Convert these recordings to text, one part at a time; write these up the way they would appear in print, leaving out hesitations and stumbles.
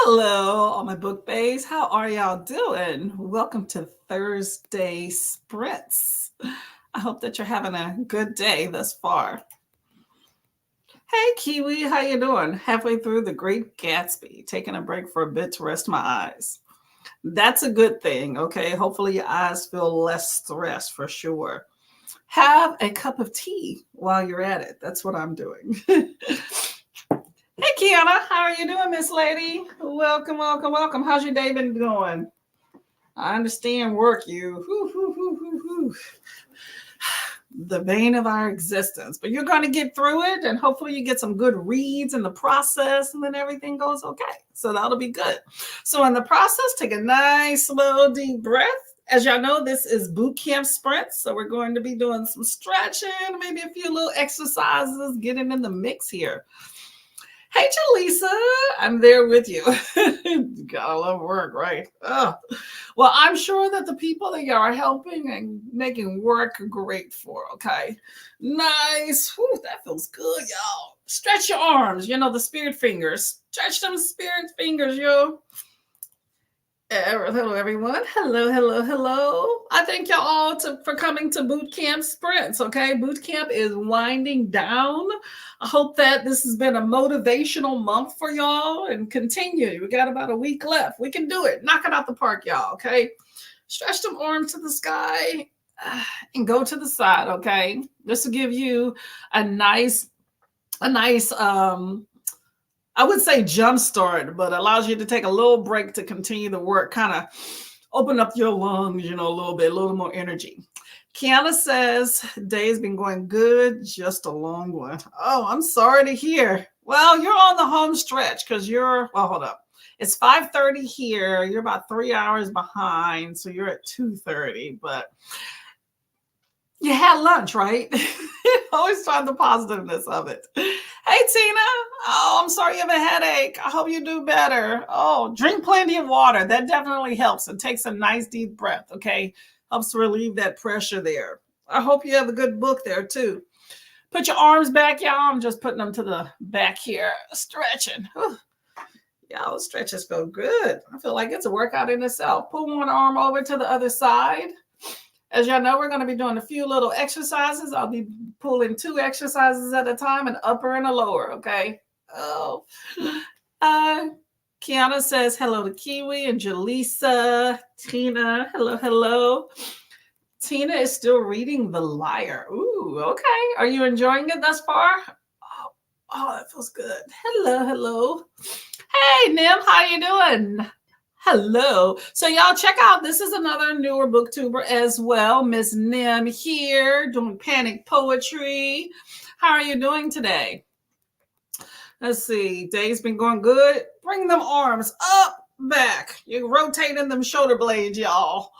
Hello, all my book bays. How are y'all doing? Welcome to Thursday Sprints. I hope that you're having a good day thus far. Hey, Kiwi, how you doing? Halfway through The Great Gatsby, taking a break for a bit to rest my eyes. That's a good thing, okay? Hopefully your eyes feel less stressed for sure. Have a cup of tea while you're at it. That's what I'm doing. Hey, Kiana, how are you doing, Miss Lady? Welcome, welcome, welcome. How's your day been going? I understand work, you. The bane of our existence, but you're going to get through it, and hopefully you get some good reads in the process, and then everything goes okay. So that'll be good. So in the process, take a nice, slow, deep breath. As y'all know, this is boot camp sprints, so we're going to be doing some stretching, maybe a few little exercises, getting in the mix here. Hey, Jaleesa, I'm there with you. Gotta love work, right? Oh. Well, I'm sure that the people that you are helping and making work great for, okay? Nice. Whew, that feels good, y'all. Stretch your arms, the spirit fingers. Stretch them spirit fingers, yo. Hello, everyone. Hello, hello, hello. I thank y'all all for coming to Boot Camp Sprints, okay? Boot Camp is winding down. I hope that this has been a motivational month for y'all and continue. We got about a week left. We can do it. Knock it out the park, y'all, okay? Stretch them arms to the sky and go to the side, okay? This will give you a nice I would say jump start, but allows you to take a little break to continue the work, kind of open up your lungs, a little bit, a little more energy. Kiana says, day's been going good, just a long one. Oh, I'm sorry to hear. Well, you're on the home stretch because hold up. It's 5:30 here. You're about 3 hours behind, so you're at 2:30, but you had lunch, right? Always find the positiveness of it. Hey, Tina. Oh, I'm sorry you have a headache. I hope you do better. Oh, drink plenty of water. That definitely helps. And take some nice deep breath, okay? Helps to relieve that pressure there. I hope you have a good book there, too. Put your arms back, y'all. I'm just putting them to the back here. Stretching. Whew. Y'all, stretches feel good. I feel like it's a workout in itself. Pull one arm over to the other side. As y'all know, we're going to be doing a few little exercises. I'll be pulling 2 exercises at a time, an upper and a lower, okay? Oh. Kiana says hello to Kiwi and Jaleesa. Tina, hello, hello. Tina is still reading The Liar. Ooh, okay. Are you enjoying it thus far? Oh, that feels good. Hello, hello. Hey, Nim, how you doing? Hello. So y'all check out, this is another newer booktuber as well. Miss Nim here doing panic poetry. How are you doing today? Let's see. Day's been going good. Bring them arms up, back. You're rotating them shoulder blades, y'all.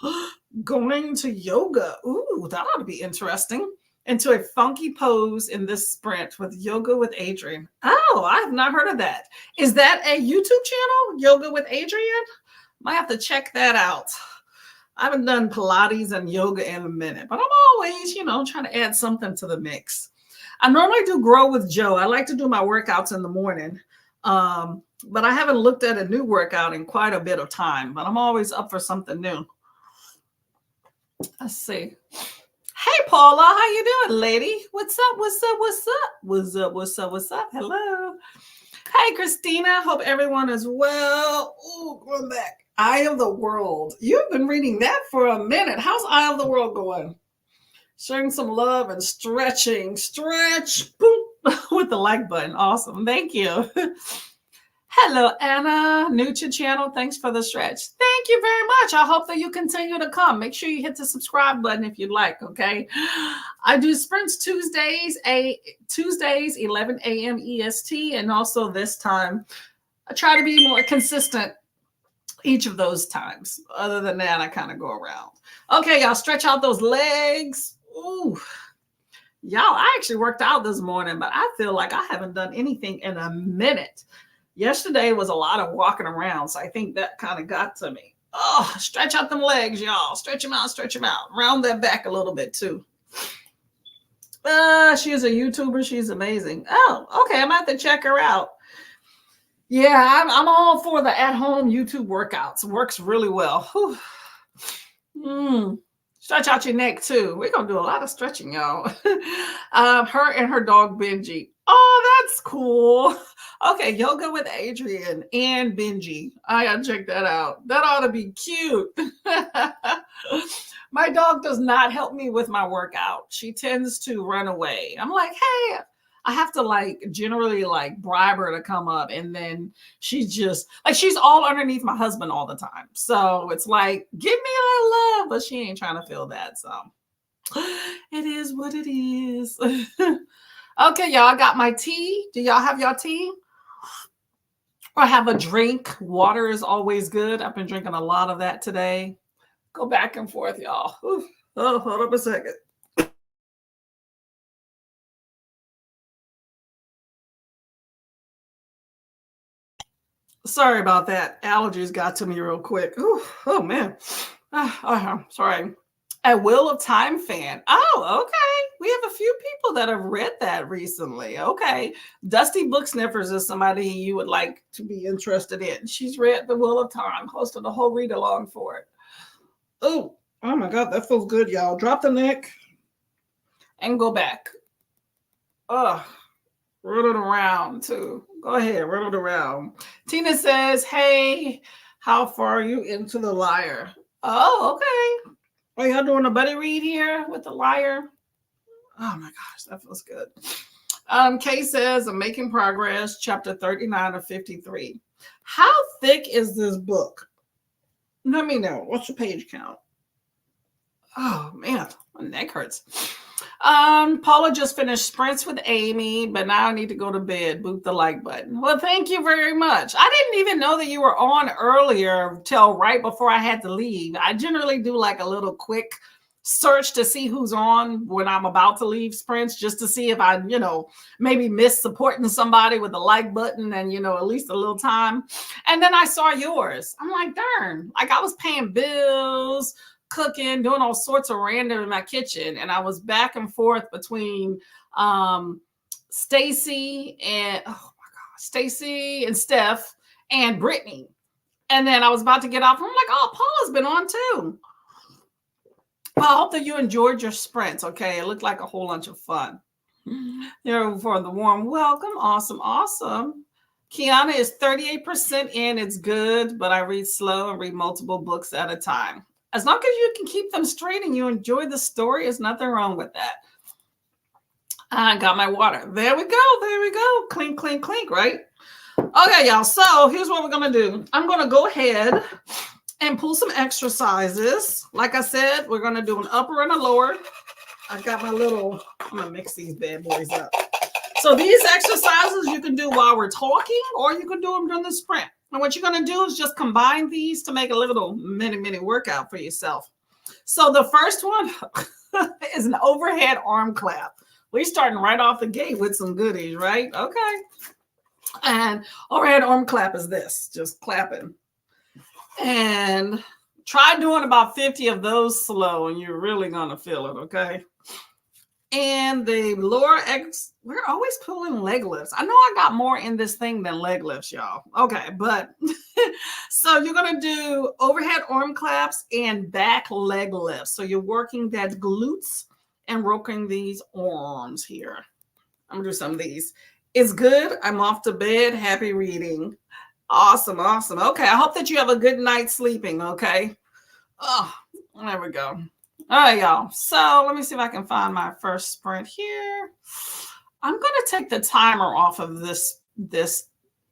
Going to yoga. Ooh, that ought to be interesting. Into a funky pose in this sprint with Yoga with Adrian. Oh, I have not heard of that. Is that a YouTube channel? Yoga with Adrian? Might have to check that out. I haven't done Pilates and yoga in a minute, but I'm always, trying to add something to the mix. I normally do Grow with Joe. I like to do my workouts in the morning, but I haven't looked at a new workout in quite a bit of time, but I'm always up for something new. Let's see. Hey, Paula, how you doing, lady? What's up, what's up, what's up? What's up, what's up, what's up? Hello. Hey, Christina. Hope everyone is well. Ooh, going back. Eye of the World. You've been reading that for a minute. How's Eye of the World going? Showing some love and stretching. Stretch. Boom. With the like button. Awesome. Thank you. Hello, Anna. New to channel. Thanks for the stretch. Thank you very much. I hope that you continue to come. Make sure you hit the subscribe button if you'd like, okay? I do sprints Tuesdays, 11 a.m. EST, and also this time. I try to be more consistent each of those times. Other than that, I kind of go around. Okay, y'all, stretch out those legs. Ooh. Y'all, I actually worked out this morning, but I feel like I haven't done anything in a minute. Yesterday was a lot of walking around, so I think that kind of got to me. Oh, stretch out them legs, y'all. Stretch them out, stretch them out. Round that back a little bit, too. She is a YouTuber. She's amazing. Oh, okay. I'm going to have to check her out. Yeah, I'm all for the at-home YouTube workouts. Works really well. Whew. Stretch out your neck too. We're gonna do a lot of stretching, y'all. Her and her dog Benji. Oh, that's cool. Okay, yoga with Adrian and Benji. I gotta check that out. That ought to be cute. My dog does not help me with my workout. She tends to run away. I'm like, hey, I have to like generally like bribe her to come up, and then she's just like she's all underneath my husband all the time. So it's like, give me a little love, but she ain't trying to feel that. So it is what it is. Okay, y'all, I got my tea. Do y'all have your tea? Or have a drink? Water is always good. I've been drinking a lot of that today. Go back and forth, y'all. Ooh. Oh, hold up a second. Sorry about that. Allergies got to me real quick. Ooh, oh man. Sorry. A Wheel of Time fan. Oh, okay. We have a few people that have read that recently. Okay. Dusty Book Sniffers is somebody you would like to be interested in. She's read The Wheel of Time, hosted a whole read along for it. Oh my God, that feels good, y'all. Drop the neck and go back. Ugh. Roll it around too. Go ahead, roll it around. Tina says, hey, how far are you into The Liar? Oh, okay. Are y'all doing a buddy read here with The Liar? Oh my gosh, that feels good. Kay says, I'm making progress, chapter 39 of 53. How thick is this book? Let me know. What's the page count? Oh man, my neck hurts. Paula just finished sprints with Amy, but now I need to go to bed. Boot the like button. Well, thank you very much. I didn't even know that you were on earlier till right before I had to leave. I generally do like a little quick search to see who's on when I'm about to leave sprints, just to see if I, maybe miss supporting somebody with the like button and, at least a little time. And then I saw yours. I'm like, darn, like I was paying bills, cooking, doing all sorts of random in my kitchen, and I was back and forth between Stacy and Stacy and Steph and Brittany, and then I was about to get off. I'm like, oh, Paula's been on too. Well, I hope that you enjoyed your sprints. Okay, it looked like a whole bunch of fun. For the warm welcome. Awesome. Kiana is 38% in. It's good, but I read slow and read multiple books at a time. As long as you can keep them straight and you enjoy the story, there's nothing wrong with that. I got my water. There we go. Clink, clink, clink, right? Okay, y'all. So here's what we're going to do. I'm going to go ahead and pull some exercises. Like I said, we're going to do an upper and a lower. I got my I'm going to mix these bad boys up. So these exercises you can do while we're talking, or you can do them during the sprint. And what you're going to do is just combine these to make a little mini workout for yourself. So the first one is an overhead arm clap. We're starting right off the gate with some goodies, right? Okay. And overhead arm clap is this, just clapping. And try doing about 50 of those slow, and you're really going to feel it, okay? And the lower we're always pulling leg lifts. I know I got more in this thing than leg lifts, y'all. Okay, but so you're going to do overhead arm claps and back leg lifts. So you're working that glutes and working these arms here. I'm going to do some of these. It's good. I'm off to bed. Happy reading. Awesome. Okay, I hope that you have a good night sleeping, okay? Oh, there we go. All right, y'all. So let me see if I can find my first sprint here. I'm going to take the timer off of this.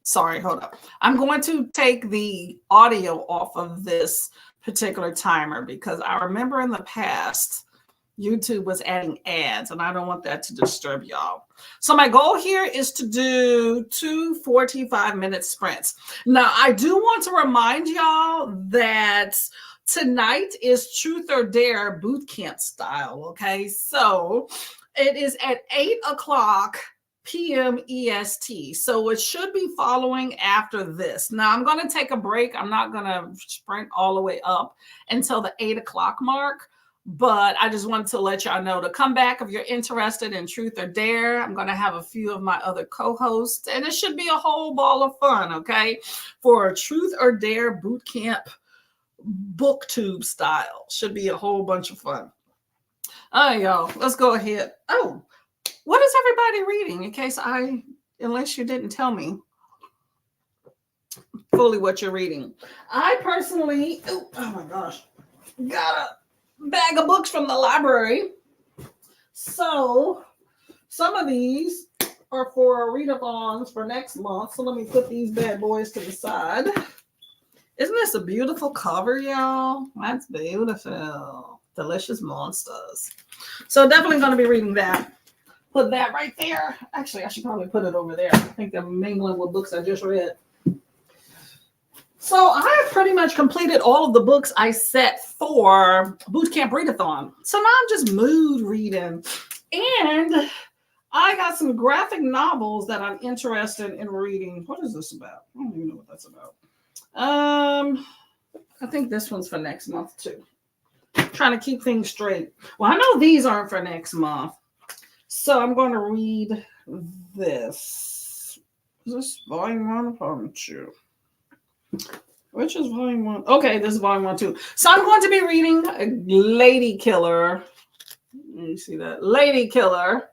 Sorry, hold up. I'm going to take the audio off of this particular timer because I remember in the past, YouTube was adding ads, and I don't want that to disturb y'all. So my goal here is to do 2 45-minute sprints. Now, I do want to remind y'all that tonight is Truth or Dare Bootcamp style, okay? So it is at 8:00 p.m. EST. So it should be following after this. Now, I'm going to take a break. I'm not going to sprint all the way up until the 8:00 mark. But I just wanted to let y'all know to come back if you're interested in Truth or Dare. I'm going to have a few of my other co-hosts, and it should be a whole ball of fun, okay? For Truth or Dare Bootcamp booktube style. Should be a whole bunch of fun. All right, y'all, let's go ahead. Oh, what is everybody reading? Unless you didn't tell me fully what you're reading. I personally, oh my gosh, got a bag of books from the library. So some of these are for readathons for next month. So let me put these bad boys to the side. Isn't this a beautiful cover, y'all? That's beautiful. Delicious monsters. So definitely going to be reading that. Put that right there. Actually, I should probably put it over there. I think I'm mingling with books I just read. So I have pretty much completed all of the books I set for Bootcamp Readathon. So now I'm just mood reading. And I got some graphic novels that I'm interested in reading. What is this about? I don't even know what that's about. I think this one's for next month too. Trying to keep things straight. Well, I know these aren't for next month. So I'm going to read this. Is this volume 1 or volume 2? Which is volume 1? Okay, this is volume 1 too. So I'm going to be reading Lady Killer. Let me see that. Lady Killer.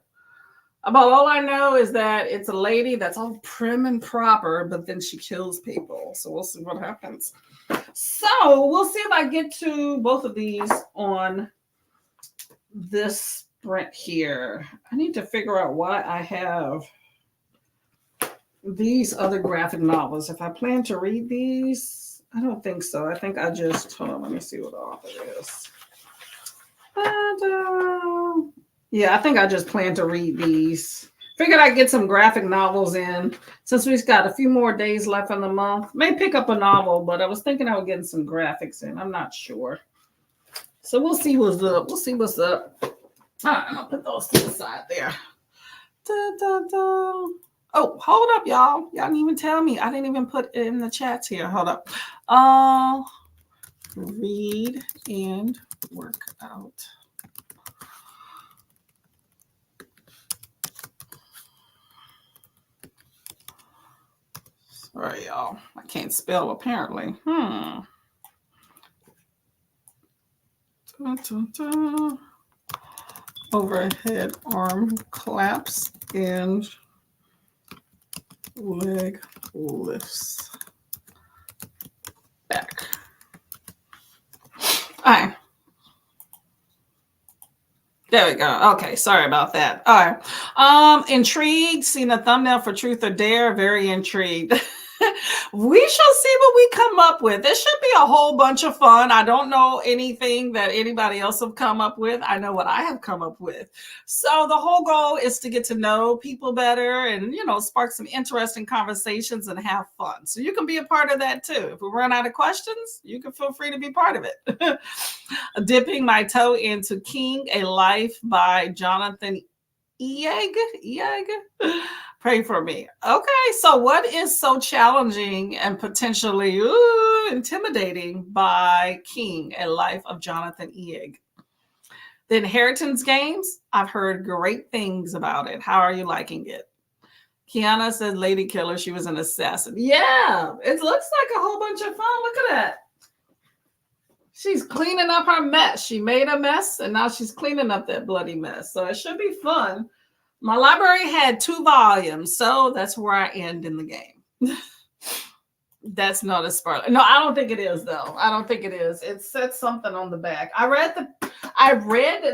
About all I know is that it's a lady that's all prim and proper, but then she kills people. So we'll see what happens. So we'll see if I get to both of these on this sprint here. I need to figure out why I have these other graphic novels. If I plan to read these, I don't think so. I think I just, hold on, let me see what the author is. Yeah, I think I just plan to read these. Figured I'd get some graphic novels in since we've got a few more days left in the month. May pick up a novel, but I was thinking I would get some graphics in. I'm not sure. So we'll see what's up. We'll see what's up. All right, I'll put those to the side there. Oh, hold up, y'all. Y'all didn't even tell me. I didn't even put it in the chats here. Hold up. Read and work out. Sorry, y'all. I can't spell apparently. Overhead arm claps and leg lifts back. All right. There we go. Okay, sorry about that. All right. Intrigued, seen a thumbnail for Truth or Dare, very intrigued. We shall see what we come up with. This should be a whole bunch of fun. I don't know anything that anybody else have come up with. I know what I have come up with. So the whole goal is to get to know people better and, spark some interesting conversations and have fun. So you can be a part of that too. If we run out of questions, you can feel free to be part of it. Dipping my toe into King, A Life by Jonathan Ieg. Pray for me. Okay, so what is so challenging and potentially intimidating by King, A Life of Jonathan Ieg? The Inheritance Games, I've heard great things about it. How are you liking it? Kiana said Lady Killer, she was an assassin. Yeah, it looks like a whole bunch of fun. Look at that. She's cleaning up her mess. She made a mess, and now she's cleaning up that bloody mess. So it should be fun. My library had 2 volumes, so that's where I end in the game. That's not a spoiler. No, I don't think it is, though. I don't think it is. It said something on the back. I read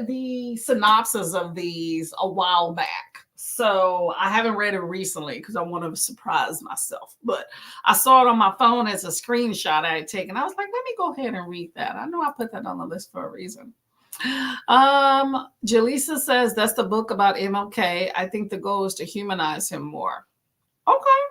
the synopsis of these a while back. So I haven't read it recently because I want to surprise myself. But I saw it on my phone as a screenshot I had taken. I was like, let me go ahead and read that. I know I put that on the list for a reason. Jaleesa says that's the book about MLK. I think the goal is to humanize him more. Okay.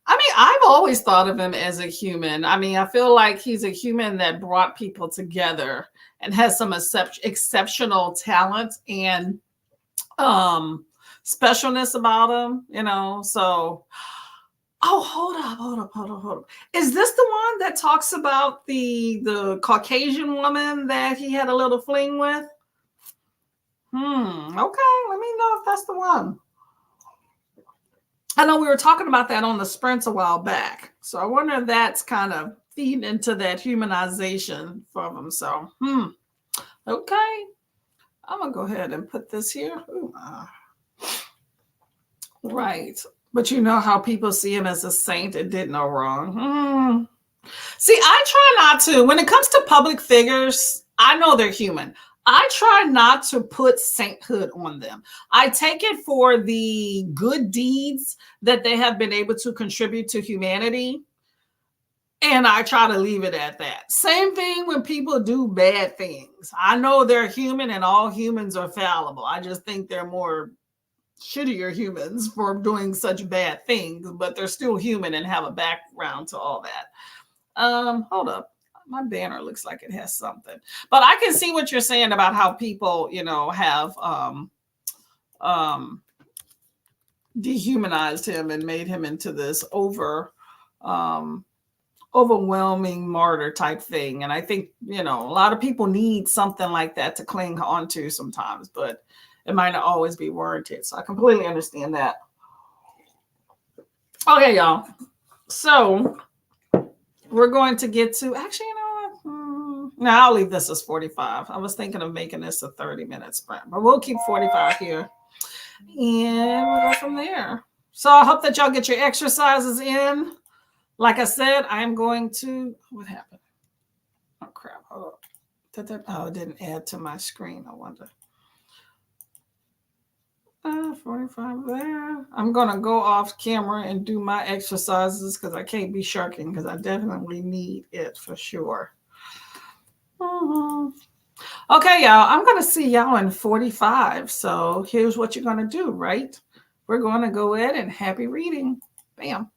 I mean, I've always thought of him as a human. I mean, I feel like he's a human that brought people together and has some exceptional talent and specialness about him, So Oh, hold up. Is this the one that talks about the Caucasian woman that he had a little fling with? Okay, let me know if that's the one. I know we were talking about that on the sprints a while back. So I wonder if that's kind of feeding into that humanization from him. So, okay. I'm gonna go ahead and put this here. Ooh, right. But you know how people see him as a saint and did no wrong. See, I try not to. When it comes to public figures, I know they're human. I try not to put sainthood on them. I take it for the good deeds that they have been able to contribute to humanity. And I try to leave it at that. Same thing when people do bad things. I know they're human and all humans are fallible. I just think they're more shittier humans for doing such bad things, but they're still human and have a background to all that. Hold up. My banner looks like it has something. But I can see what you're saying about how people, have um dehumanized him and made him into this um overwhelming martyr type thing. And I think, a lot of people need something like that to cling onto sometimes, but it might not always be warranted. So I completely understand that. Okay, y'all. So we're going to get to actually, no, I'll leave this as 45. I was thinking of making this a 30-minute sprint, but we'll keep 45 here and we'll go from there. So I hope that y'all get your exercises in. Like I said, I'm going to, what happened? Oh, crap. Hold up. Oh, it didn't add to my screen. I wonder. 45 there. I'm going to go off camera and do my exercises because I can't be shirking because I definitely need it for sure. Okay, y'all, I'm going to see y'all in 45. So here's what you're going to do, right? We're going to go ahead and happy reading. Bam.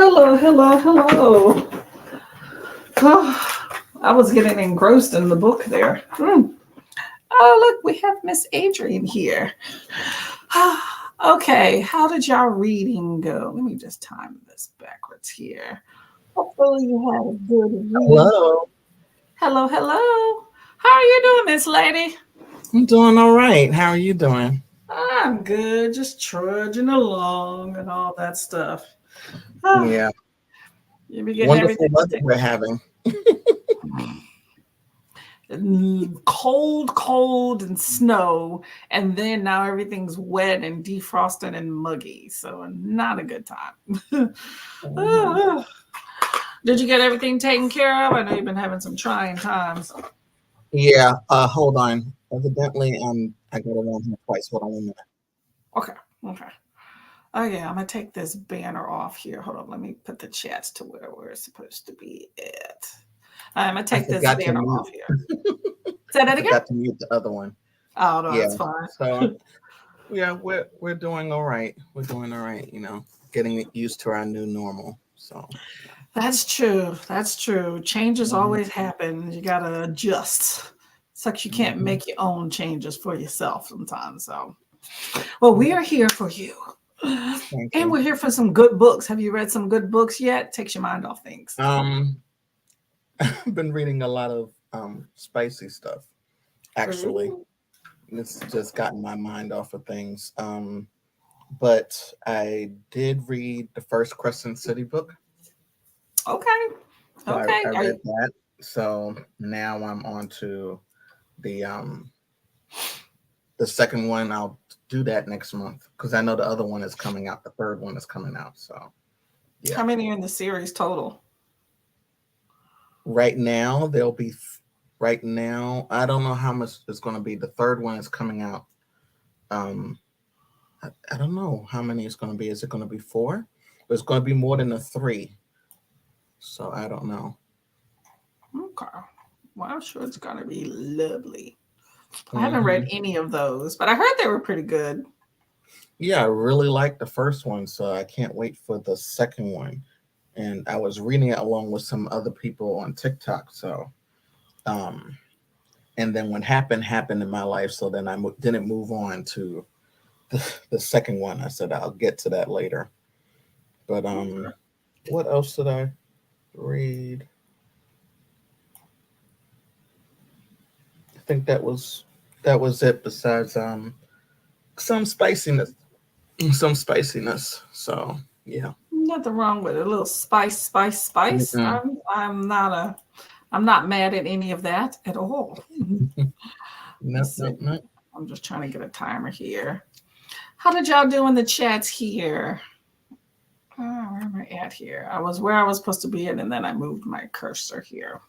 Hello, hello, hello. Oh, I was getting engrossed in the book there. Oh, look, we have Miss Adrian here. Okay, how did y'all reading go? Let me just time this backwards here. Hopefully you had a good reading. Hello. Hello, hello. How are you doing, Miss Lady? I'm doing all right. How are you doing? I'm good, just trudging along and all that stuff. Ah, Yeah. you be getting Wonderful everything weather taken. we're having. Cold, cold, and snow, and then now everything's wet and defrosted and muggy. So not a good time. Mhm. Did you get everything taken care of? I know you've been having some trying times. Yeah. Hold on. Evidently, I got it on here twice. Hold on 1 minute. Okay, okay. Oh yeah, I'm gonna take this banner off here. Hold on, let me put the chats to where we're supposed to be at. I'm gonna I take this forgot to banner mute. off here. Say I that again? forgot to mute the other one. Oh no, Yeah. that's fine. So yeah, we're doing all right. We're doing all right. Getting used to our new normal. So. That's true. That's true. Changes Mhm. always happen. You gotta adjust. It's like you can't Mhm. make your own changes for yourself sometimes. So, well, we are here for you. Thank And you. we're here for some good books. Have you read some good books yet? Takes your mind off things. Um, I've been reading a lot of spicy stuff. Actually, Ooh. it's just gotten my mind off of things. But I did read the first Crescent City book. Okay. So Okay. I Are read you, that. So now I'm on to the um the second one. I'll do that next month because I know the other one is coming out. The third one is coming out. So how yeah. many are in the series total? Right now there'll be right now, I don't know how much it's gonna be. The third one is coming out. Um I don't know how many it's gonna be. Is it gonna be four? It's gonna be more than a three. So I don't know. Okay. Well, I'm sure it's gonna be lovely. I haven't read Hmm. any of those, but I heard they were pretty good. Yeah, I really liked the first one, so I can't wait for the second one. And I was reading it along with some other people on TikTok. So, um, and then what happened in my life. So then didn't move on to the second one. I said I'll get to that later. But what else did I read? I think that was it. Besides some spiciness, some spiciness. So yeah. Nothing wrong with a little spice, spice, spice. Mm-mm. I'm not mad at any of that at all. No, Let's see. no, no. I'm just trying to get a timer here. How did y'all do in the chats here? Where am I at here? I was where I was supposed to be at, and then I moved my cursor here.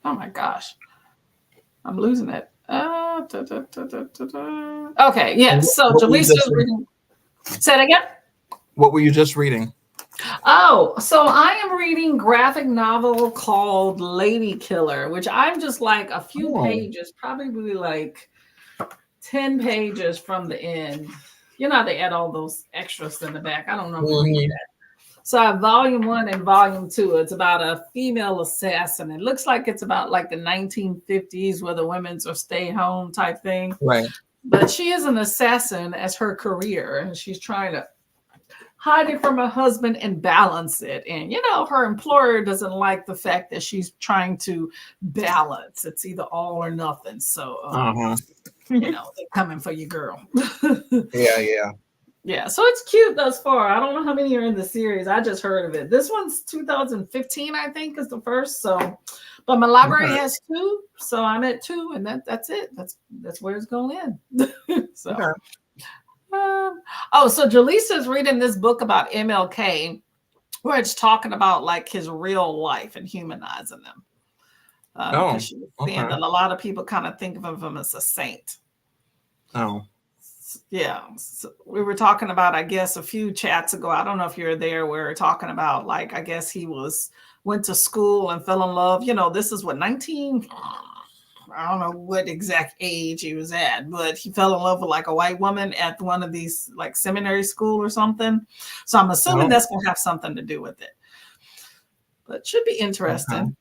Oh my gosh, I'm losing it. Okay, yes. So What were you Jaleesa just is reading? reading. Say it again. What were you just reading? Oh, so I am reading graphic novel called Lady Killer, which I'm just like a few Oh, pages, probably like 10 pages from the end. You know how they add all those extras in the back. I don't normally read mhm. that. So I have volume one and volume two. It's about a female assassin. It looks like it's about like the 1950s where the women's are stay home type thing. Right. But she is an assassin as her career, and she's trying to hide it from her husband and balance it. And her employer doesn't like the fact that she's trying to balance. It's either all or nothing. So Uh huh. they're coming for your girl. Yeah, yeah. Yeah, so it's cute thus far. I don't know how many are in the series. I just heard of it. This one's 2015, I think, is the first. So, but my library Okay. has two, so I'm at two, and that's it. That's where it's going in. So, Okay. so Jaleesa's reading this book about MLK, where it's talking about like his real life and humanizing them, because Oh, she was saying okay. that a lot of people kind of think of him as a saint. Oh, Yeah, so we were talking about, I guess, a few chats ago. I don't know if you're there. We were talking about, like, I guess he went to school and fell in love. This is what, I don't know what exact age he was at, but he fell in love with like a white woman at one of these like seminary school or something. So I'm assuming Oh, that's going to have something to do with it. But should be okay. interesting.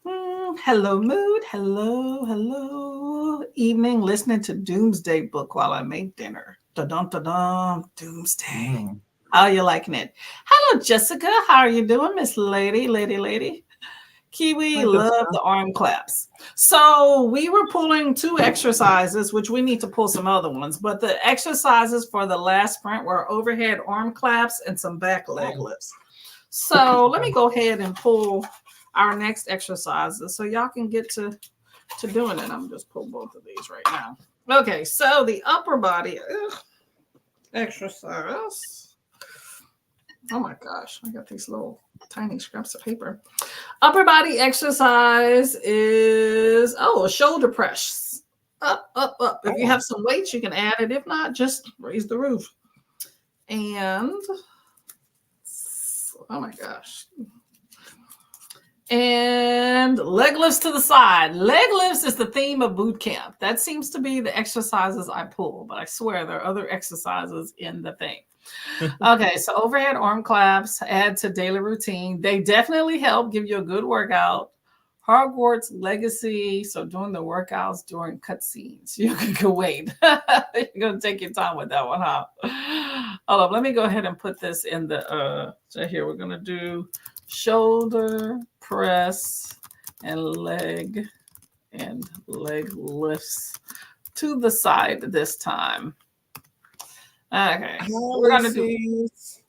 Hello, mood. Hello, hello. Evening, listening to Doomsday Book while I make dinner. Da-dum, Doomsday. Mm, How are you liking it? Hello, Jessica. How are you doing, Miss Lady? Kiwi, I good love stuff. the arm claps. So we were pulling 2 exercises, which we need to pull some other ones. But the exercises for the last sprint were overhead arm claps and some back leg Oh, lifts. So let okay. me go ahead and pull our next exercises so y'all can get to doing it. I'm just pull both of these right now. Okay, so the upper body exercise. Oh my gosh, I got these little tiny scraps of paper. Upper body exercise is a shoulder press. Up. If you Oh, have some weights, you can add it. If not, just raise the roof. And oh my gosh. And leg lifts to the side. Leg lifts is the theme of boot camp. That seems to be the exercises I pull, but I swear there are other exercises in the thing. Okay, so overhead arm claps, add to daily routine. They definitely help give you a good workout. Hogwarts Legacy. So doing the workouts during cutscenes. You can wait. You're gonna take your time with that one, huh? Hold on, let me go ahead and put this in the so here we're gonna do shoulder press and leg lifts to the side this time. Okay, we're gonna do. policies.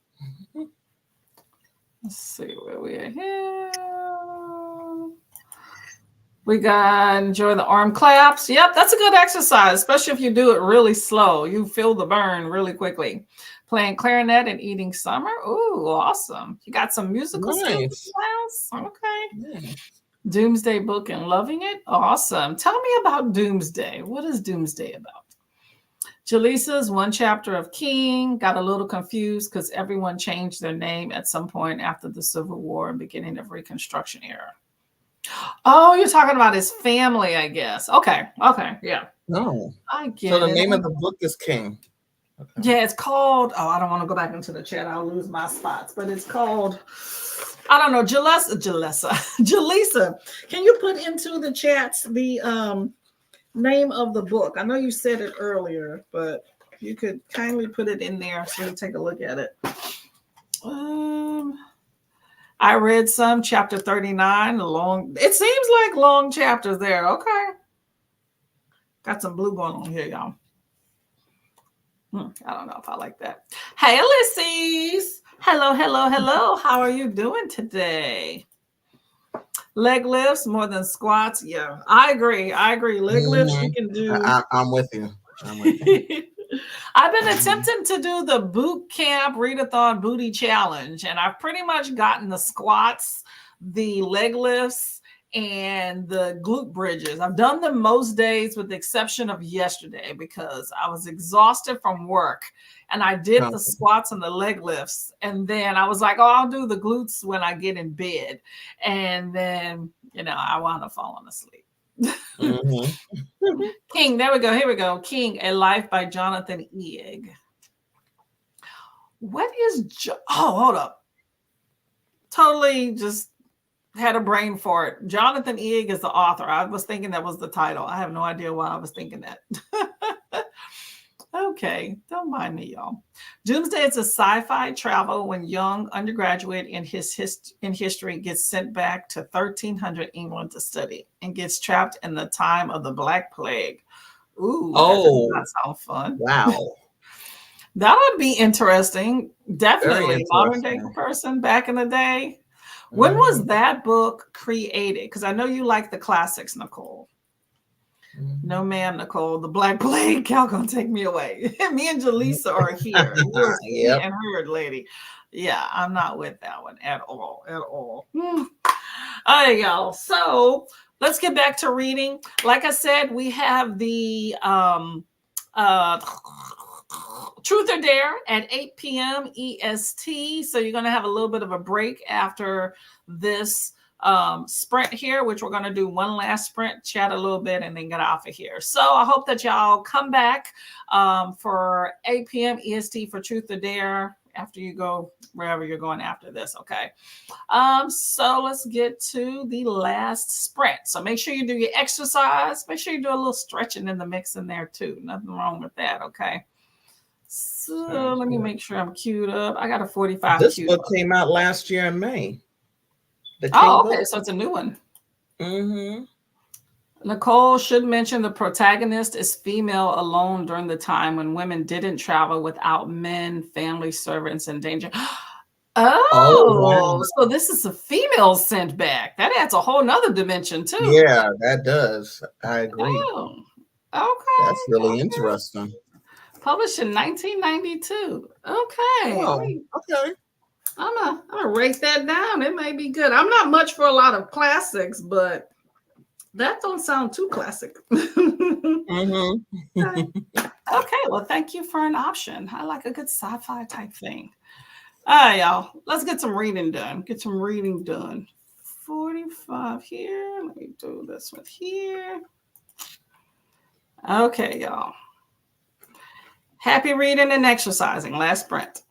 Let's see where we are here. We got enjoy the arm claps. Yep, that's a good exercise, especially if you do it really slow. You feel the burn really quickly. Playing clarinet and eating summer. Ooh, awesome. You got some musical skills in Nice. class? Okay. Yeah. Doomsday book and loving it. Awesome. Tell me about Doomsday. What is Doomsday about? Jaleesa's one chapter of King got a little confused because everyone changed their name at some point after the Civil War and beginning of Reconstruction era. Oh, you're talking about his family, I guess. Okay. Yeah. No. I So get the it. name of the book is King. Okay. Yeah, it's called, I don't want to go back into the chat. I'll lose my spots, but it's called, I don't know, Jalisa. Can you put into the chats the name of the book? I know you said it earlier, but you could kindly put it in there so we take a look at it. I read some chapter 39, it seems like long chapters there. Okay. Got some blue going on here, y'all. I don't know if I like that. Hey, Ulysses. Hello. How are you doing today? Leg lifts more than squats. Yeah, I agree. Leg lifts you Mhm. can do. I'm with you. I'm with you. I've been Mhm. attempting to do the boot camp readathon booty challenge, and I've pretty much gotten the squats, the leg lifts, and the glute bridges. I've done them most days with the exception of yesterday because I was exhausted from work and I did the Okay. squats and the leg lifts. And then I was like, oh, I'll do the glutes when I get in bed. And then, I wound up falling asleep. Mhm. King, there we go. Here we go. King, A Life by Jonathan Eig. What is, hold up. Totally just had a brain fart. Jonathan Eig is the author. I was thinking that was the title. I have no idea why I was thinking that. Okay, don't mind me, y'all. Doomsday is a sci-fi travel when young undergraduate in history gets sent back to 1300 England to study and gets trapped in the time of the Black Plague. Ooh, that does Oh, not sound fun. wow. That would be interesting. Very Definitely modern day interesting. person back in the day. When was Mhm. that book created? Because I know you like the classics, Nicole. No, Mhm. ma'am, Nicole. The Black Plague, y'all gonna take me away. Me and Jaleesa are here. You are seen Yep. and heard, lady. Yeah, I'm not with that one at all. All right, y'all. So let's get back to reading. Like I said, we have the uh Truth or Dare at 8 p.m. EST. So you're going to have a little bit of a break after this sprint here, which we're going to do one last sprint, chat a little bit, and then get off of here. So I hope that y'all come back for 8 p.m. EST for Truth or Dare after you go wherever you're going after this, okay? So let's get to the last sprint. So make sure you do your exercise. Make sure you do a little stretching in the mix in there too. Nothing wrong with that, okay? So let me make sure I'm queued up. I got a 45 This queued book up. came out last year in May. The King Oh, okay. book. So it's a new one. Mm-hmm. Nicole should mention the protagonist is female alone during the time when women didn't travel without men, family, servants in danger. Oh, Oh, wow. so this is a female sent back. That adds a whole nother dimension too. Yeah, that does. I agree. Oh, That's okay. really Okay. interesting. Published in 1992. Okay. Oh, okay. I'm gonna write that down. It may be good. I'm not much for a lot of classics, but that don't sound too classic. Mm-hmm. Okay, well, thank you for an option. I like a good sci-fi type thing. All right, y'all. Let's get some reading done. Get some reading done. 45 here. Let me do this one here. Okay, y'all. Happy reading and exercising. Last sprint.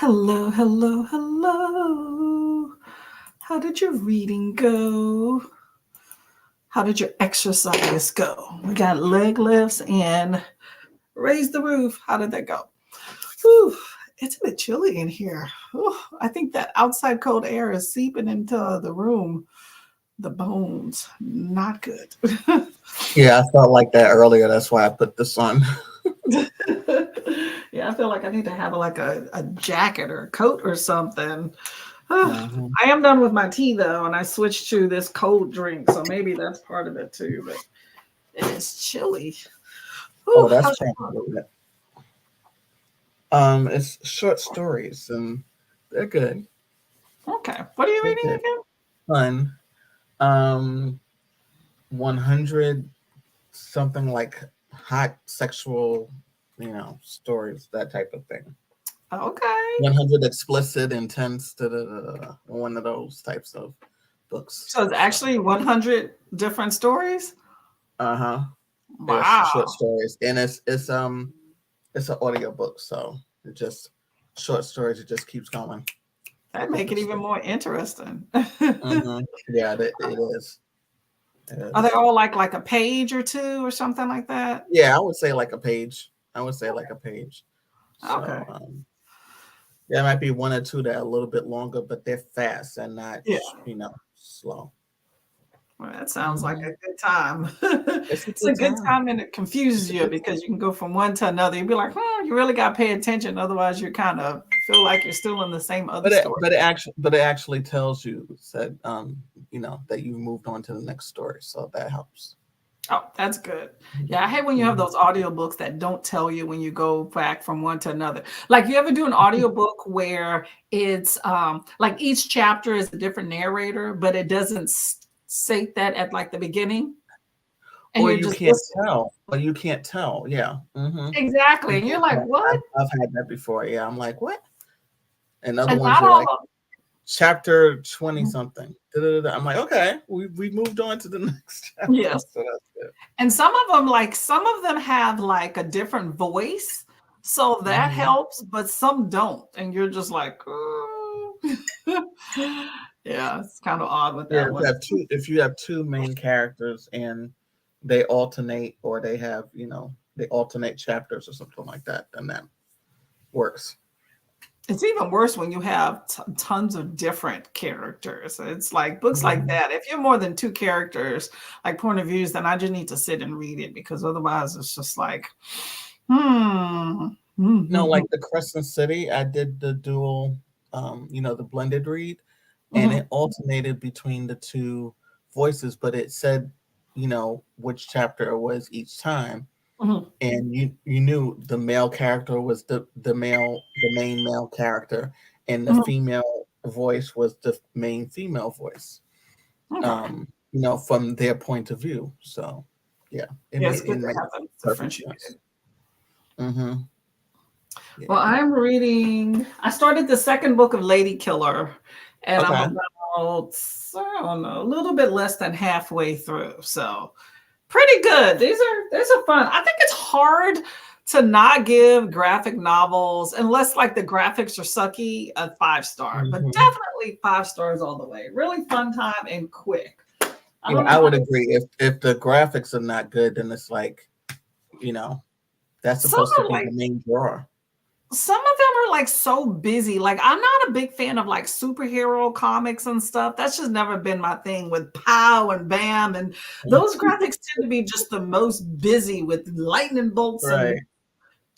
Hello, hello, hello. How did your reading go? How did your exercise go? We got leg lifts and Raise the roof. How did that go? Whew, it's a bit chilly in here. Whew, I think that outside cold air is seeping into the room. The bones, not good. Yeah, I felt like that earlier. That's why I put this on. Yeah, I feel like I need to have like a jacket or a coat or something. I Hmm. am done with my tea though, and I switched to this cold drink, so maybe that's part of it too. But it is chilly. Oh, Whew, that's how's your coffee? probably it. It's short stories, and they're good. Okay, what are you They're reading good, again? fun. 100 something like hot sexual, stories, that type of thing. Okay, 100 explicit, intense, one of those types of books. so it's So, actually 100 different stories. uh-huh. They're short Wow, stories, and it's an audio book, so it just short stories. It just keeps going. that make it It's even more interesting. Yeah, it is. It Are they is. all like a page or two or something like that? Yeah, I would say like a page. I would say like a page. Okay. So there might be one or two that are a little bit longer, but they're fast and not, Yeah. slow. Well, that sounds like Hmm. a good time. It's a It's a good good time. time and it It's confuses a you good because you can go from one to another. You'd be like, you really got to pay attention. Otherwise, you kind of feel like you're still in the same other story. but it actually tells you that that you've moved on to the next story, so that helps. Oh, that's good. Yeah, I hate when you have Mhm. those audiobooks that don't tell you when you go back from one to another. Like you ever do an audiobook where it's like each chapter is a different narrator, but it doesn't state that at like the beginning and Or you're you just can't listening. tell, or you can't tell. Yeah. Exactly. And you're like, what? I've had that before. Yeah, I'm like, what? And other And ones not are like all chapter 20 of something. Da-da-da-da. I'm like, okay, we moved on to the next chapter, yes. so that's good. And some of them, like some of them have like a different voice. So that Hmm. helps, but some don't. And you're just like, yeah, it's kind of odd with Yeah, that one. if you have two main characters and they alternate, or they alternate chapters or something like that, then that works. It's even worse when you have tons of different characters. It's like books like Hmm. that. If you're more than two characters, like point of views, then I just need to sit and read it because otherwise it's just like, hmm. Like the Crescent City, I did the dual, the blended read, and Mhm, it alternated between the two voices, but it said, which chapter it was each time, mhm, and you knew the male character was the main male character, and the mhm. female voice was the main female voice, Okay. from their point of view. So yeah, it Yeah, made it's it good to made have them perfect sense. differentiated. Hmm. Well, Yeah. I'm reading, I started the second book of Lady Killer, and I'm Okay. about, I don't know, a little bit less than halfway through. So pretty good. These are fun. I think it's hard to not give graphic novels, unless like the graphics are sucky, a 5 star, but Hmm. definitely 5 stars all the way. Really fun time and quick. I Yeah, don't know I how would to, agree. If the graphics are not good, then it's like, you know, that's some supposed to are be like the main draw. some of them are like so busy. Like I'm not a big fan of like superhero comics and stuff. That's just never been my thing with pow and bam. And those graphics tend to be just the most busy with lightning bolts and Right.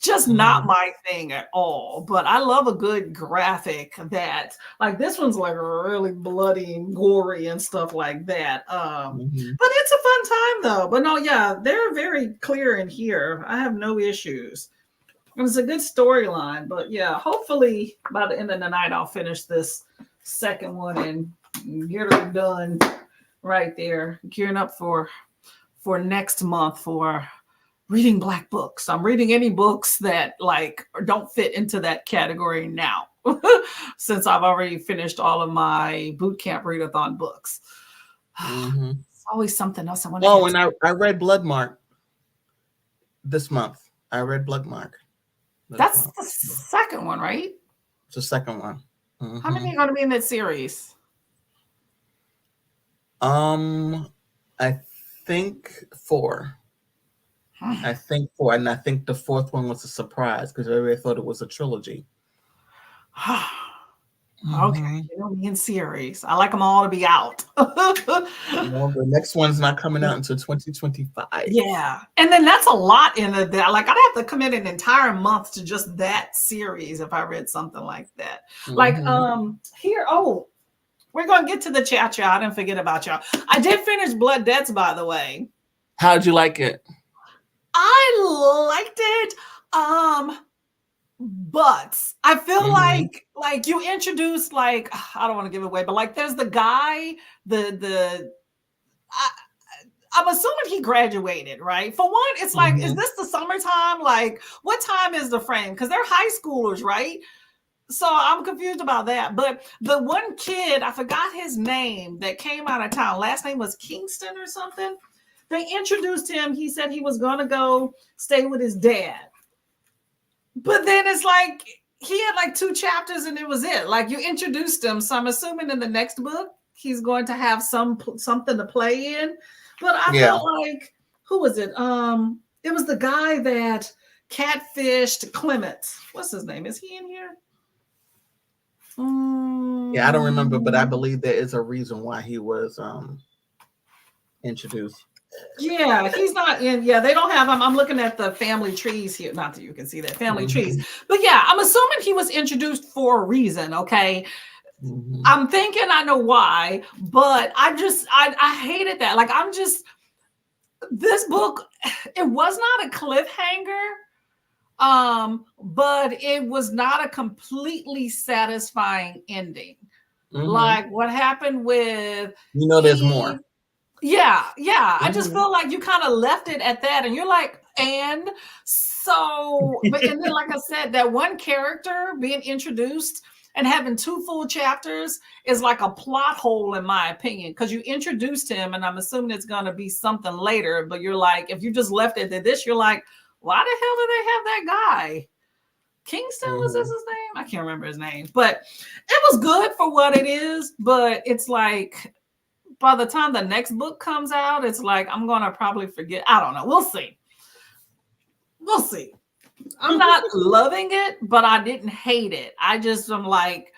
just not Hmm. my thing at all. But I love a good graphic that like this one's like really bloody and gory and stuff like that. Hmm. But it's a fun time though. But no, yeah, they're very clear in here. I have no issues. It was a good storyline, but yeah, hopefully by the end of the night I'll finish this second one and get her done right there. Gearing up for next month for reading black books. I'm reading any books that like don't fit into that category now. Since I've already finished all of my bootcamp readathon books. Hmm. It's always something else I want to Oh, get and to. I read Bloodmark this month. I read Bloodmark this That's month. the second one, right? It's the second one. How Hmm. many are going to be in that series? Um, I think four. And I think the fourth one was a surprise because everybody thought it was a trilogy. Okay, Hmm. you know me in series. I like them all to be out. Well, the next one's not coming out until 2025. Yeah. And then that's a lot in it. Like I'd have to commit an entire month to just that series if I read something like that. Like Hmm. here, oh, we're gonna get to the chat, y'all. I didn't forget about y'all. I did finish Blood Debts, by the way. How'd you like it? I liked it. But I feel Hmm. like you introduced like I don't want to give it away, but like there's the guy, the I'm assuming he graduated, right? For one, it's like, is Hmm. this the summertime? Like, what time is the frame? Because they're high schoolers, right? So I'm confused about that. But the one kid, I forgot his name, that came out of town. Last name was Kingston or something. They introduced him. He said he was going to go stay with his dad. But then it's like he had like 2 chapters and it was it. Like you introduced him. So I'm assuming in the next book he's going to have something to play in. But I Yeah. felt like who was it? It was the guy that catfished Clement. What's his name? Is he in here? Yeah, I don't remember, but I Mm, believe there is a reason why he was introduced. yeah, he's not in. Yeah, they don't have him. I'm looking at the family trees here. Not that you can see that family trees, Hmm. but yeah, I'm assuming he was introduced for a reason. Okay, Hmm. I'm thinking I know why, but I hated that. Like I'm just this book, it was not a cliffhanger, but it was not a completely satisfying ending. Hmm. Like what happened with There's more. Eve. Yeah. I just Hmm. feel like you kind of left it at that, and you're like, and so, but and then, like I said, that one character being introduced and having 2 full chapters is like a plot hole, in my opinion, because you introduced him, and I'm assuming it's going to be something later. But you're like, if you just left it at this, you're like, why the hell did they have that guy? Kingston was this Hmm. his name? I can't remember his name, but it was good for what it is. But it's like by the time the next book comes out, it's like I'm gonna probably forget. I don't know. We'll see. We'll see. I'm not loving it, but I didn't hate it. I just am like,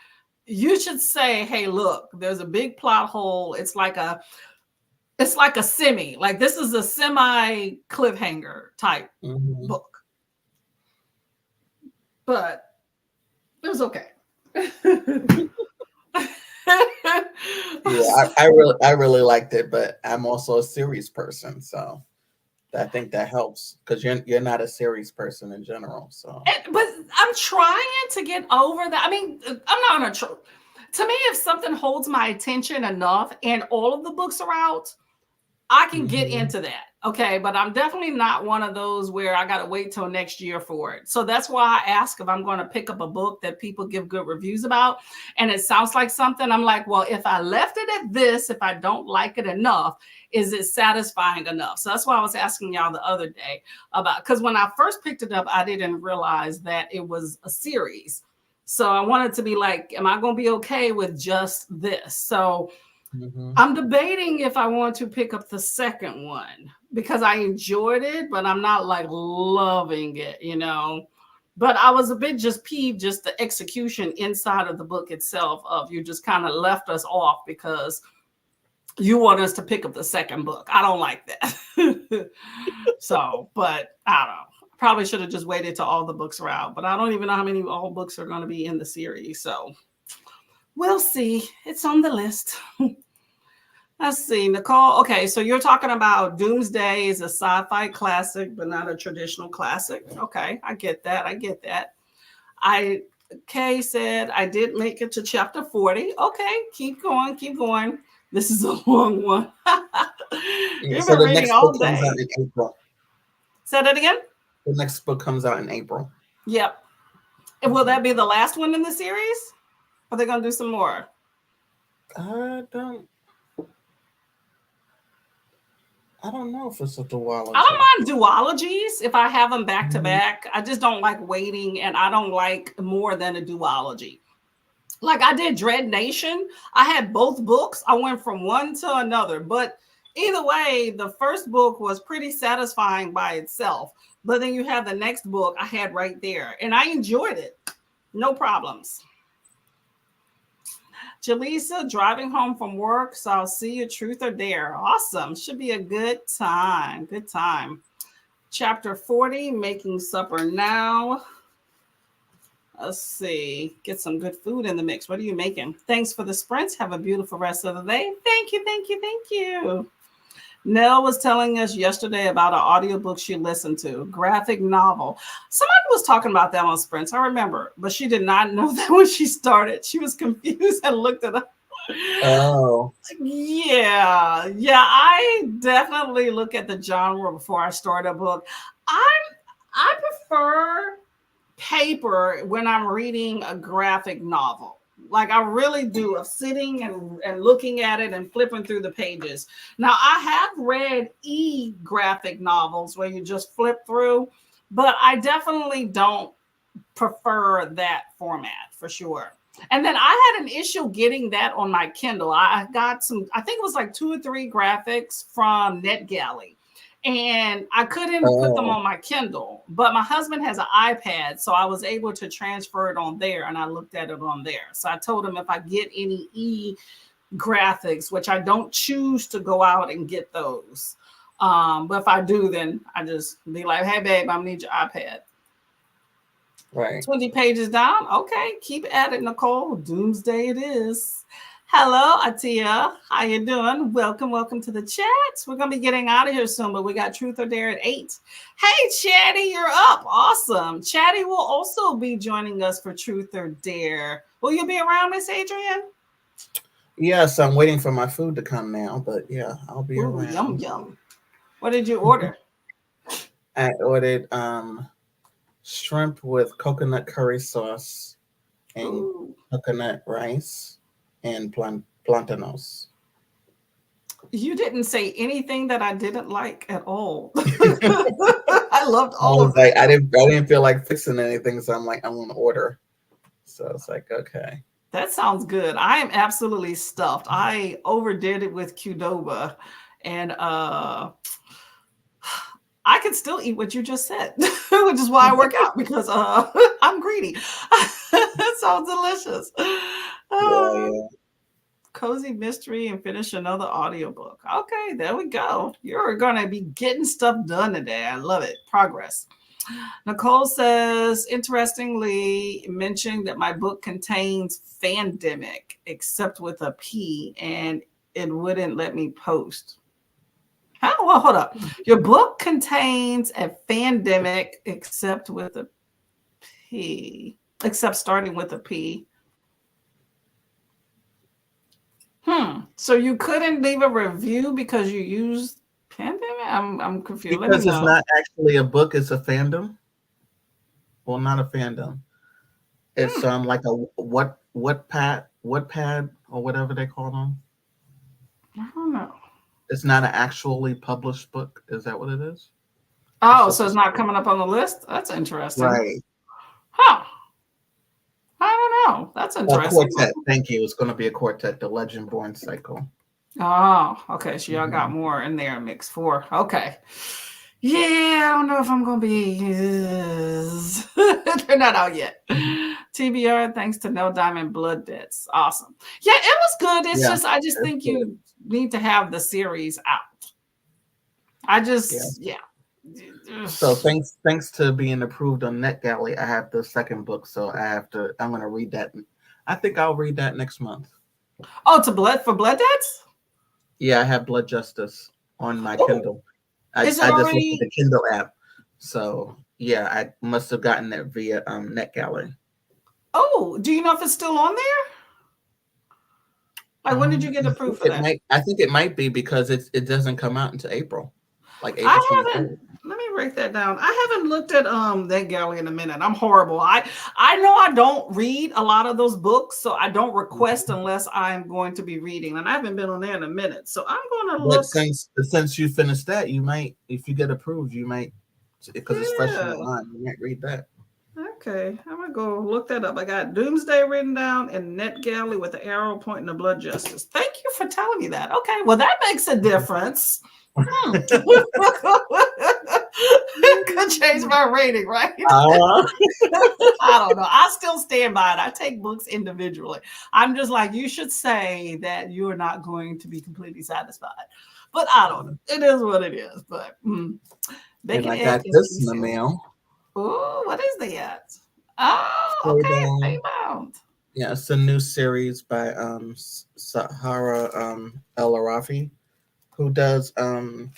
you should say, hey, look, there's a big plot hole. It's like a semi. Like this is a semi cliffhanger type Hmm. book. But it was okay. Yeah, I really liked it, but I'm also a series person, so I think that helps because you're not a series person in general. So. But I'm trying to get over that. I mean, I'm not gonna try. To me, if something holds my attention enough and all of the books are out, I can get Hmm. into that. Okay. But I'm definitely not one of those where I got to wait till next year for it. So that's why I ask if I'm going to pick up a book that people give good reviews about. And it sounds like something I'm like, well, if I left it at this, if I don't like it enough, is it satisfying enough? So that's why I was asking y'all the other day about, because when I first picked it up, I didn't realize that it was a series. So I wanted to be like, am I going to be okay with just this? So Hmm. I'm debating if I want to pick up the second one because I enjoyed it, but I'm not like loving it. But I was a bit just peeved, just the execution inside of the book itself, of you just kind of left us off because you want us to pick up the second book. I don't like that. So, but I don't know. Probably should have just waited till all the books are out, but I don't even know how many all books are going to be in the series. So we'll see. It's on the list. Let's see, Nicole. Okay, so you're talking about Doomsday is a sci-fi classic, but not a traditional classic. Okay, I get that. I get that. I Kay said I did make it to chapter 40. Okay, keep going, keep going. This is a long one. Yeah, You've so been the reading next book all comes out day. in April. Say that again. The next book comes out in April. Yep. And will Hmm. that be the last one in the series? Are they gonna do some more? I don't. I don't know if it's a I duology. don't mind duologies if I have them back to Hmm. back. I just don't like waiting, and I don't like more than a duology. Like I did Dread Nation. I had both books. I went from one to another, but Either way, the first book was pretty satisfying by itself. But then you have the next book I had right there, and I enjoyed it. No problems. Jaleesa, driving home from work, so I'll see you, truth or dare. Awesome. Should be a good time. Good time. Chapter 40, making supper now. Let's see. Get some good food in the mix. What are you making? Thanks for the sprints. Have a beautiful rest of the day. Thank you, thank you, thank you. Nell was telling us yesterday about an audiobook she listened to, graphic novel. Somebody was talking about that on Sprints, I remember, but she did not know that when she started. She was confused and looked it up. Oh, Yeah, I definitely look at the genre before I start a book. I prefer paper when I'm reading a graphic novel. Like I really do, of sitting and looking at it and flipping through the pages. Now I have read graphic novels where you just flip through, but I definitely don't prefer that format for sure. And then I had an issue getting that on my Kindle. I got some, I think it was like 2 or 3 graphics from NetGalley. And I couldn't put them oh, on my Kindle, but my husband has an iPad, so I was able to transfer it on there, and I looked at it on there. So I told him if I get any graphics, which I don't choose to go out and get those, but if I do, then I just be like, "Hey, babe, I need your iPad." right. 20 pages down. Okay, keep at it, Nicole. Doomsday it is. Hello, Atia. How you doing? Welcome to the chat. We're gonna be getting out of here soon, but we got Truth or Dare at 8. Hey, Chatty, you're up. Awesome. Chatty will also be joining us for Truth or Dare. Will you be around, Miss Adrian? Yes, I'm waiting for my food to come now, but yeah, I'll be Ooh, yum around. yum. What did you order? I ordered shrimp with coconut curry sauce and Ooh. coconut rice and plantanos. You didn't say anything that I didn't like at all. I loved I all was of it. like, I didn't feel like fixing anything, so I'm like, I'm gonna order. So it's like, okay. That sounds good. I am absolutely stuffed. I overdid it with Qdoba, and I can still eat what you just said, which is why I work out because I'm greedy. That sounds delicious. Yeah, Uh, yeah. Cozy mystery and finish another audiobook. Okay, there we go. You're gonna be getting stuff done today. I love it. Progress. Nicole says, interestingly, mentioning that my book contains fandemic, except with a P, and it wouldn't let me post. Huh? Well, hold up. Your book contains a fandemic, except with a P, except starting with a P. So you couldn't leave a review because you used pandemic? I'm confused. Let me Because it's know. not actually a book, it's a fandom. Well, not a fandom. It's Hmm. like a what pad or whatever they call them. I don't know. It's not an actually published book. Is that what it is? It's Oh, just so a it's not story. coming up on the list? That's interesting. Right. Huh. I don't know. That's A interesting. quartet. Thank you. It's going to be a quartet, the Legend Born Cycle. Oh, okay. So y'all got Mhm. more in there, mix 4. Okay. Yeah, I don't know if I'm gonna be. They're not out yet. TBR, thanks to No Diamond Blood Debts. Awesome. Yeah, it was good. It's Yeah, just I just it's think good. you need to have the series out. Yeah. Yeah. So thanks to being approved on NetGalley, I have the second book. So I'm going to read that. I think I'll read that next month. Oh, to blood for blood debts? Yeah, I have Blood Justice on my Oh, Kindle. I, is it I just looked at the already? Kindle app. So yeah, I must have gotten it via NetGalley. Oh, do you know if it's still on there? Like, when did you get approved for that? I think it might be because it doesn't come out until April, like April I 23rd. haven't. Let me write that down. I haven't looked at that gallery in a minute. I'm horrible. I know I don't read a lot of those books, so I don't request Mhm. unless I'm going to be reading, and I haven't been on there in a minute. So I'm going to But look. since you finished that, you might, if you get approved, you might, because it's fresh in your Yeah. mind, you might read that. Okay, I'm gonna go look that up. I got Doomsday written down and NetGalley with the arrow pointing to Blood Justice. Thank you for telling me that. Okay, well that makes a difference. Could change my rating, right? I don't know. I still stand by it. I take books individually. I'm just like, you should say that you are not going to be completely satisfied. But I don't know. It is what it is. But And bacon, I egg, got and this in cheese the sandwich. mail. Oh, what is that? Oh, okay. Slowdown. Playbound. Yeah, it's a new series by Sahara El Arafi, who does the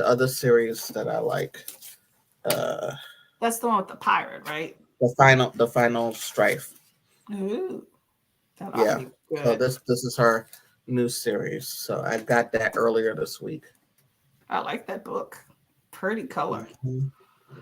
other series that I like. Uh That's the one with the pirate, right? the final strife. Ooh, that ought to Yeah. be So good. this is her new series. So I got that earlier this week. I like that book. Pretty color. Mhm.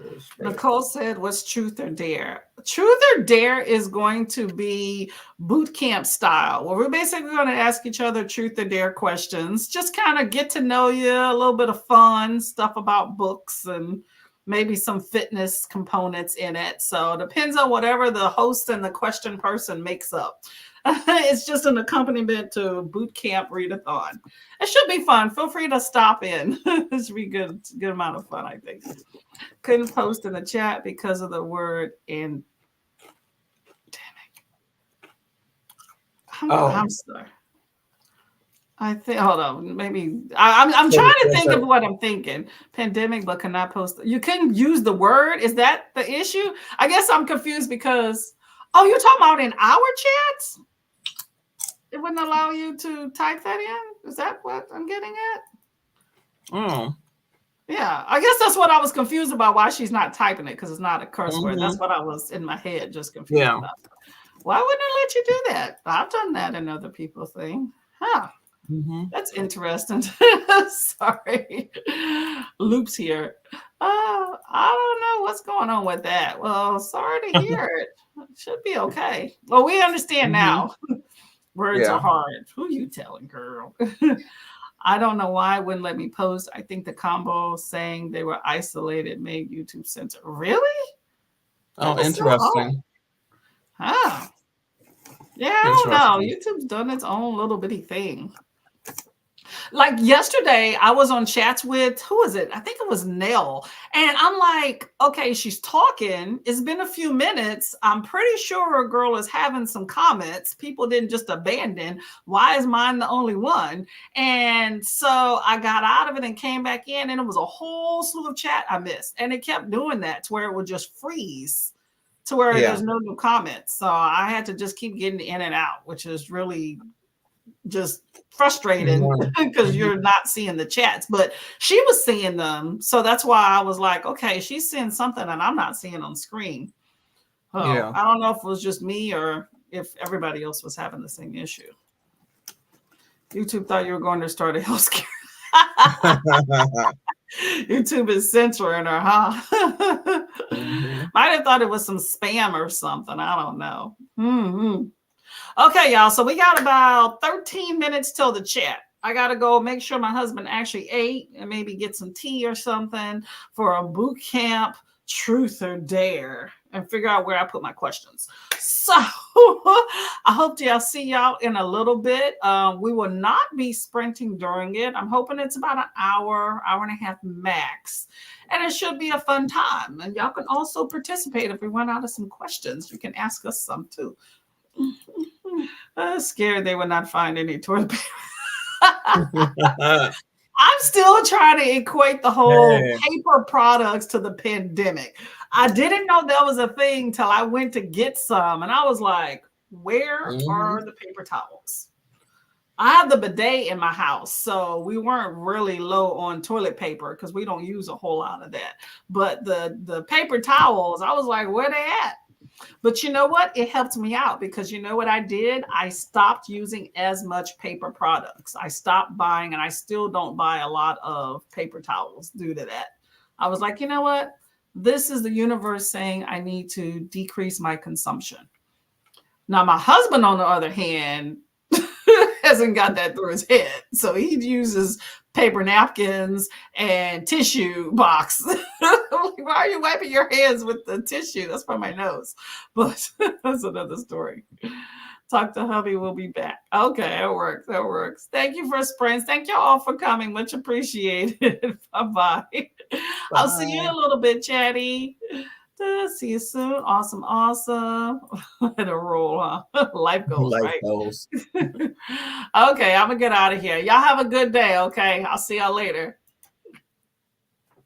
It was great. Nicole said, "What's truth or dare?" Truth or dare is going to be boot camp style, where we're basically going to ask each other truth or dare questions. Just kind of get to know you, a little bit of fun stuff about books and maybe some fitness components in it. So it depends on whatever the host and the question person makes up. It's just an accompaniment to boot camp readathon. It should be fun. Feel free to stop in. It should be good amount of fun, I think. Couldn't post in the chat because of the word in. Oh, I'm sorry. I think. Hold on. Maybe I'm so trying to there's think a of what I'm thinking. Pandemic, but cannot post. You couldn't use the word. Is that the issue? I guess I'm confused because. Oh, you're talking about in our chats? It wouldn't allow you to type that in. Is that what I'm getting at? oh. Yeah, I guess that's what I was confused about. Why she's not typing it because it's not a curse word. That's Hmm. what I was in my head just confused Yeah. about. Why wouldn't it let you do that? I've done that in other people's thing. Huh. Hmm. That's interesting. Sorry. Loops here. I don't know what's going on with that. Well, sorry to hear it. It should be okay. Well, we understand Hmm. now. Words are Yeah. hard. Who you telling, girl? I don't know why it wouldn't let me post. I think the combo saying they were isolated made YouTube censor. Really? That Oh, is so hard. interesting. Huh. Yeah, I don't know. Interesting. YouTube's done its own little bitty thing. Like yesterday, I was on chats with who is it? I think it was Nell. And I'm like, okay, she's talking. It's been a few minutes. I'm pretty sure a girl is having some comments. People didn't just abandon. Why is mine the only one? And so I got out of it and came back in, and it was a whole slew of chat I missed. And it kept doing that to where it would just freeze to where Yeah. there's no new comments. So I had to just keep getting in and out, which is really just frustrating Yeah. because Hmm. you're not seeing the chats, but she was seeing them. So that's why I was like, okay, she's seeing something and I'm not seeing on screen. Oh, Yeah. I don't know if it was just me or if everybody else was having the same issue. YouTube thought you were going to start a health scare. YouTube is censoring her, huh? Hmm. Might have thought it was some spam or something. I don't know. Mm-hmm. Okay, y'all. So we got about 13 minutes till the chat. I got to go make sure my husband actually ate and maybe get some tea or something for a boot camp truth or dare and figure out where I put my questions. So I hope to see y'all in a little bit. We will not be sprinting during it. I'm hoping it's about an hour, hour and a half max. And it should be a fun time. And y'all can also participate if we run out of some questions. You can ask us some too. I was scared they would not find any toilet paper. I'm still trying to equate the whole Hey. paper products to the pandemic. I didn't know that was a thing till I went to get some, and I was like, where Hmm. are the paper towels? I have the bidet in my house, so we weren't really low on toilet paper because we don't use a whole lot of that. But the paper towels, I was like, where they at? But you know what? It helped me out because you know what I did? I stopped using as much paper products. I stopped buying, and I still don't buy a lot of paper towels due to that. I was like, you know what? This is the universe saying I need to decrease my consumption. Now, my husband, on the other hand, hasn't got that through his head. So he uses paper napkins and tissue box. Like, why are you wiping your hands with the tissue? That's from my nose. But that's another story. Talk to hubby. We'll be back. Okay, it works. It works. Thank you for Springs. Thank you all for coming. Much appreciated. Bye-bye. I'll see you in a little bit, Chatty. See you soon. Awesome, awesome. Let it roll, huh? Life goes, Life right? goes. Okay, I'm gonna get out of here. Y'all have a good day, okay? I'll see y'all later.